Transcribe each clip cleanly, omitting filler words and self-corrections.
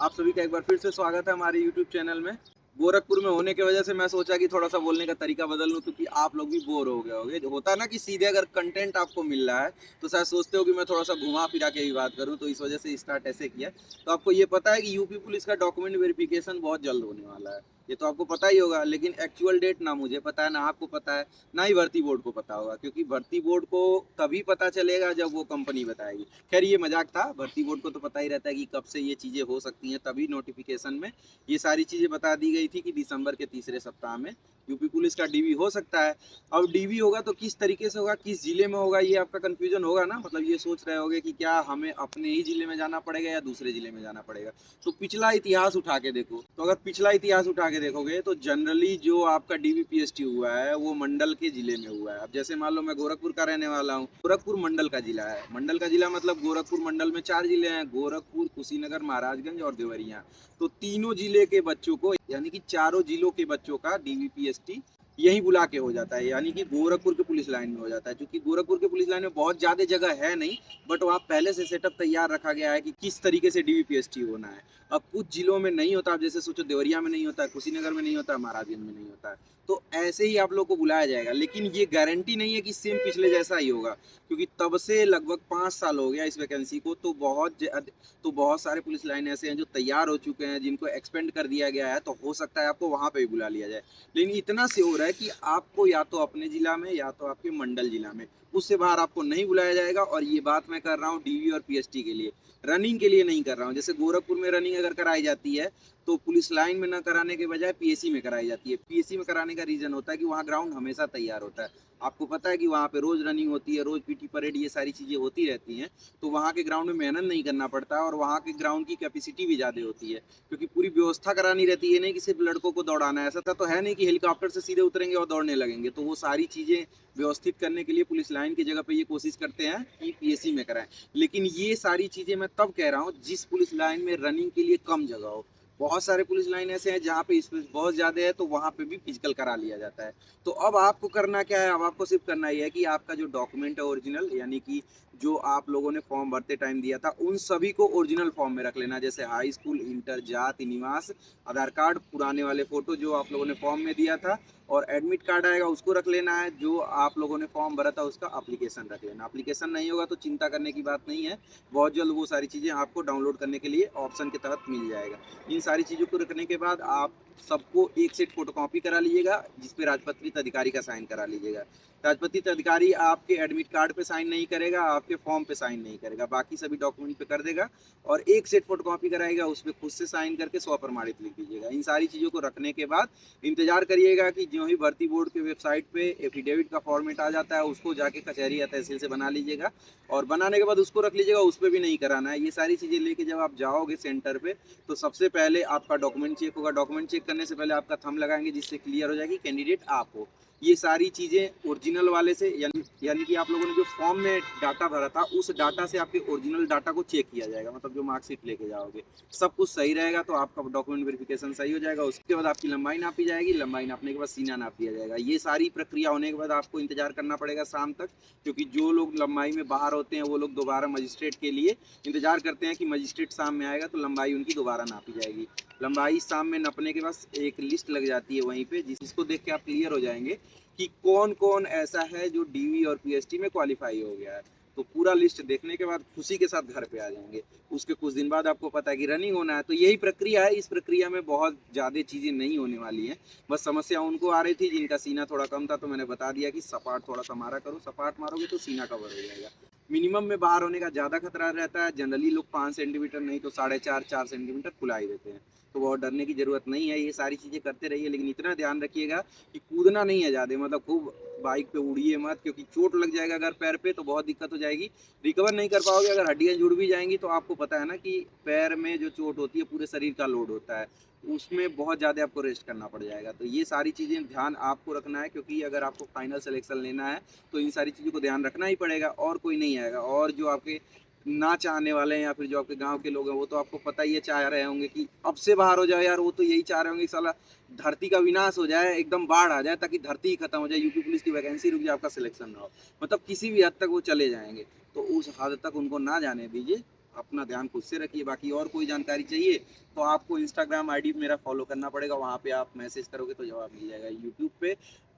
आप सभी का एक बार फिर से स्वागत है हमारे YouTube चैनल में। गोरखपुर में होने की वजह से मैं सोचा कि थोड़ा सा बोलने का तरीका बदल लूँ, क्योंकि आप लोग भी बोर हो गए होगे। होता है ना कि सीधे अगर कंटेंट आपको मिल रहा है तो शायद सोचते हो कि मैं थोड़ा सा घुमा फिरा के भी बात करूँ, तो इस वजह से स्टार्ट ऐसे किया। तो आपको ये पता है कि यूपी पुलिस का डॉक्यूमेंट वेरिफिकेशन बहुत जल्द होने वाला है, ये तो आपको पता ही होगा। लेकिन एक्चुअल डेट ना मुझे पता है, ना आपको पता है, ना ही भर्ती बोर्ड को पता होगा, क्योंकि भर्ती बोर्ड को तभी पता चलेगा जब वो कंपनी बताएगी। खैर ये मजाक था, भर्ती बोर्ड को तो पता ही रहता है कि कब से ये चीज़ें हो सकती हैं, तभी नोटिफिकेशन में ये सारी चीज़ें बता दी गई थी कि दिसंबर के तीसरे सप्ताह में यूपी पुलिस का डीवी हो सकता है। अब डीवी होगा तो किस तरीके से होगा, किस जिले में होगा, ये आपका कन्फ्यूजन होगा ना। मतलब ये सोच रहे होगे कि क्या हमें अपने ही जिले में जाना पड़ेगा या दूसरे जिले में जाना पड़ेगा। तो पिछला इतिहास उठा के देखो, तो अगर पिछला इतिहास उठा के देखोगे तो जनरली जो आपका डीवी पीएसटी हुआ है वो मंडल के जिले में हुआ है। अब जैसे मान लो मैं गोरखपुर का रहने वाला हूँ, गोरखपुर मंडल का जिला है। मंडल का जिला मतलब गोरखपुर मंडल में 4 जिले हैं, गोरखपुर, कुशीनगर, महाराजगंज और देवरिया। तो तीनों जिले के बच्चों को, यानी कि चारों जिलों के बच्चों का डीवीपीएसटी यही बुला के हो जाता है, यानी कि गोरखपुर के पुलिस लाइन में हो जाता है। क्योंकि गोरखपुर के पुलिस लाइन में बहुत ज़्यादा जगह है नहीं, बट वहाँ पहले से सेटअप तैयार रखा गया है कि किस तरीके से डीवीपीएसटी होना है। अब कुछ जिलों में नहीं होता, अब जैसे सोचो देवरिया में नहीं होता है, कुशीनगर में नहीं होता है, महाराजगंज में नहीं होता है। तो ऐसे ही आप लोग को बुलाया जाएगा, लेकिन ये गारंटी नहीं है कि सेम पिछले जैसा ही होगा, क्योंकि तब से लगभग 5 साल हो गया इस वैकेंसी को। तो बहुत सारे पुलिस लाइन ऐसे हैं जो तैयार हो चुके हैं, जिनको एक्सपेंड कर दिया गया है। तो हो सकता है आपको वहाँ पे भी बुला लिया जाए। लेकिन इतना से हो रहा है कि आपको या तो अपने जिला में या तो आपके मंडल जिला में, उससे बाहर आपको नहीं बुलाया जाएगा। और ये बात मैं कर रहा हूँ डीवी और पीएसटी के लिए, रनिंग के लिए नहीं कर रहा हूँ। जैसे गोरखपुर में रनिंग अगर कराई जाती है तो पुलिस लाइन में न कराने के बजाय पीएससी में कराई जाती है। पीएससी में कराने का रीजन होता है कि वहाँ ग्राउंड हमेशा तैयार होता है। आपको पता है कि वहाँ पे रोज रनिंग होती है, रोज पीटी परेड, ये सारी चीजें होती रहती हैं। तो वहाँ के ग्राउंड में मेहनत नहीं करना पड़ता, और वहाँ के ग्राउंड की कैपेसिटी भी ज़्यादा होती है, क्योंकि पूरी व्यवस्था करानी रहती है। नहीं कि सिर्फ लड़कों को दौड़ाना है, ऐसा तो है नहीं कि हेलीकॉप्टर से सीधे उतरेंगे और दौड़ने लगेंगे। तो वो सारी चीज़ें व्यवस्थित करने के लिए पुलिस लाइन की जगह पे ये कोशिश करते हैं कि पीएससी में कराएं। लेकिन ये सारी चीज़ें मैं तब कह रहा हूँ जिस पुलिस लाइन में रनिंग के लिए कम जगह हो। बहुत सारे पुलिस लाइन ऐसे हैं जहाँ पे स्पेस बहुत ज़्यादा है, तो वहाँ पे भी फिजिकल करा लिया जाता है। तो अब आपको करना क्या है, अब आपको सिर्फ करना ये है कि आपका जो डॉक्यूमेंट है ओरिजिनल, यानी कि जो आप लोगों ने फॉर्म भरते टाइम दिया था, उन सभी को ओरिजिनल फॉर्म में रख लेना। जैसे हाई स्कूल, इंटर, जाति, निवास, आधार कार्ड, पुराने वाले फ़ोटो जो आप लोगों ने फॉर्म में दिया था, और एडमिट कार्ड आएगा उसको रख लेना है। जो आप लोगों ने फॉर्म भरा था उसका एप्लीकेशन रख लेना। एप्लीकेशन नहीं होगा तो चिंता करने की बात नहीं है, बहुत जल्द वो सारी चीज़ें आपको डाउनलोड करने के लिए ऑप्शन के तहत मिल जाएगा। इन सारी चीज़ों को रखने के बाद आप सबको एक सेट फोटोकॉपी करा लीजिएगा, जिसपे राजपत्रित अधिकारी का साइन करा लीजिएगा। राजपत्रित अधिकारी आपके एडमिट कार्ड पे साइन नहीं करेगा, आपके फॉर्म पे साइन नहीं करेगा, बाकी सभी डॉक्यूमेंट पे कर देगा। और एक सेट फोटोकॉपी कराएगा, उस पर खुद से साइन करके स्वप्रमाणित लिख दीजिएगा। इन सारी चीज़ों को रखने के बाद इंतजार करिएगा कि जो ही भर्ती बोर्ड के वेबसाइट पे एफिडेविट का फॉर्मेट आ जाता है, उसको जाके कचहरी या तहसील से बना लीजिएगा। और बनाने के बाद उसको रख लीजिएगा, उस पर भी नहीं कराना है। ये सारी चीज़ें लेके जब आप जाओगे सेंटर पे, तो सबसे पहले आपका डॉक्यूमेंट चेक होगा। डॉक्यूमेंट चेक करने से पहले आपका थंब लगाएंगे, जिससे क्लियर हो जाएगी कैंडिडेट आप हो। ये सारी चीज़ें ओरिजिनल वाले से, यानी कि आप लोगों ने जो फॉर्म में डाटा भरा था उस डाटा से आपके ओरिजिनल डाटा को चेक किया जाएगा। मतलब जो मार्कशीट लेके जाओगे सब कुछ सही रहेगा तो आपका डॉक्यूमेंट वेरिफिकेशन सही हो जाएगा। उसके बाद आपकी लंबाई नापी जाएगी, लंबाई नापने के बाद सीना नाप दिया जाएगा। ये सारी प्रक्रिया होने के बाद आपको इंतजार करना पड़ेगा शाम तक, क्योंकि जो लोग लंबाई में बाहर होते हैं वो लोग दोबारा मजिस्ट्रेट के लिए इंतजार करते हैं कि मजिस्ट्रेट शाम में आएगा तो लंबाई उनकी दोबारा नापी जाएगी। लंबाई शाम में नापने के बाद एक लिस्ट लग जाती है वहीं पे, जिसको देख के आप क्लियर हो जाएंगे कि कौन कौन ऐसा है जो डीवी और पीएसटी में क्वालिफाई हो गया है। तो पूरा लिस्ट देखने के बाद खुशी के साथ घर पे आ जाएंगे। उसके कुछ दिन बाद आपको पता है कि रनिंग होना है। तो यही प्रक्रिया है, इस प्रक्रिया में बहुत ज़्यादा चीज़ें नहीं होने वाली हैं। बस समस्या उनको आ रही थी जिनका सीना थोड़ा कम था, तो मैंने बता दिया कि सपाट थोड़ा सा मारा करो, सपाट मारोगे तो सीना कवर हो जाएगा। मिनिमम में बाहर होने का ज़्यादा खतरा रहता है। जनरली लोग 5 सेंटीमीटर नहीं तो 4.5-4 सेंटीमीटर खुला ही देते हैं, तो बहुत डरने की ज़रूरत नहीं है। ये सारी चीज़ें करते रहिए, लेकिन इतना ध्यान रखिएगा कि कूदना नहीं है ज़्यादा, मतलब खूब बाइक पे उड़िए मत, क्योंकि चोट लग जाएगा अगर पैर पे तो बहुत दिक्कत हो जाएगी, रिकवर नहीं कर पाओगे। अगर हड्डियाँ जुड़ भी जाएंगी तो आपको पता है ना कि पैर में जो चोट होती है पूरे शरीर का लोड होता है, उसमें बहुत ज़्यादा आपको रेस्ट करना पड़ जाएगा। तो ये सारी चीज़ें ध्यान आपको रखना है, क्योंकि अगर आपको फाइनल सिलेक्शन लेना है तो इन सारी चीज़ों को ध्यान रखना ही पड़ेगा, और कोई नहीं आएगा। और जो आपके ना चाहने वाले हैं या फिर जो आपके गांव के लोग हैं, वो तो आपको पता ही है, चाह रहे होंगे कि अब से बाहर हो जाए यार। वो तो यही चाह रहे होंगे कि साला धरती का विनाश हो जाए, एकदम बाढ़ आ जाए, ताकि धरती ही खत्म हो जाए, यूपी पुलिस की वैकेंसी रुक जाए, आपका सिलेक्शन ना हो। मतलब किसी भी हद तक वो चले जाएंगे, तो उस हद तक उनको ना जाने दीजिए। अपना ध्यान खुद से रखिए। बाकी और कोई जानकारी चाहिए तो आपको इंस्टाग्राम आईडी मेरा फॉलो करना पड़ेगा, वहाँ पे आप मैसेज करोगे तो जवाब मिल जाएगा। यूट्यूब पे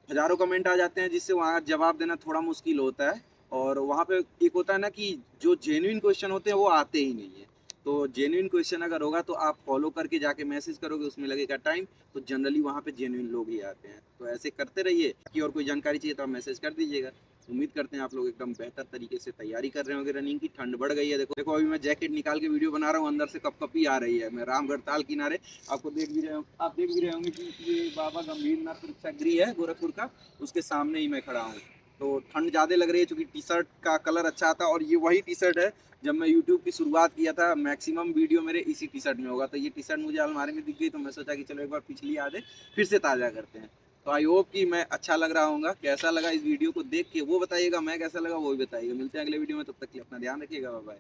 हज़ारों कमेंट आ जाते हैं जिससे वहाँ जवाब देना थोड़ा मुश्किल होता है, और वहाँ पे एक होता है ना कि जो जेन्युइन क्वेश्चन होते हैं वो आते ही नहीं है। तो जेन्युइन क्वेश्चन अगर होगा तो आप फॉलो करके जाके मैसेज करोगे, उसमें लगेगा टाइम, तो जनरली वहाँ पे जेन्युइन लोग ही आते हैं। तो ऐसे करते रहिए। कि और कोई जानकारी चाहिए तो आप मैसेज कर दीजिएगा। उम्मीद करते हैं आप लोग एकदम बेहतर तरीके से तैयारी कर रहे होंगे रनिंग की। ठंड बढ़ गई है, देखो देखो अभी मैं जैकेट निकाल के वीडियो बना रहा हूँ, अंदर से कपकपी आ रही है। मैं रामगढ़ ताल किनारे, आपको देख भी रहे हो, आप देख भी रहे होंगे कि ये बाबा गंभीर नाथ प्रेक्षागृह है गोरखपुर का, उसके सामने ही मैं खड़ा हूँ। तो ठंड ज़्यादा लग रही है क्योंकि टी शर्ट का कलर अच्छा आता है, और ये वही टी शर्ट है जब मैं यूट्यूब की शुरुआत किया था। मैक्सिमम वीडियो मेरे इसी टी शर्ट में होगा, तो ये टी शर्ट मुझे अलमारी में दिख गई तो मैं सोचा कि चलो एक बार पिछली यादें फिर से ताज़ा करते हैं। तो आई होप कि मैं अच्छा लग रहा हूँगा। कैसा लगा इस वीडियो को देख के वो बताइएगा, मैं कैसा लगा वो भी बताइएगा। मिलते हैं अगले वीडियो में, तब तक के लिए अपना ध्यान रखिएगा। Bye bye.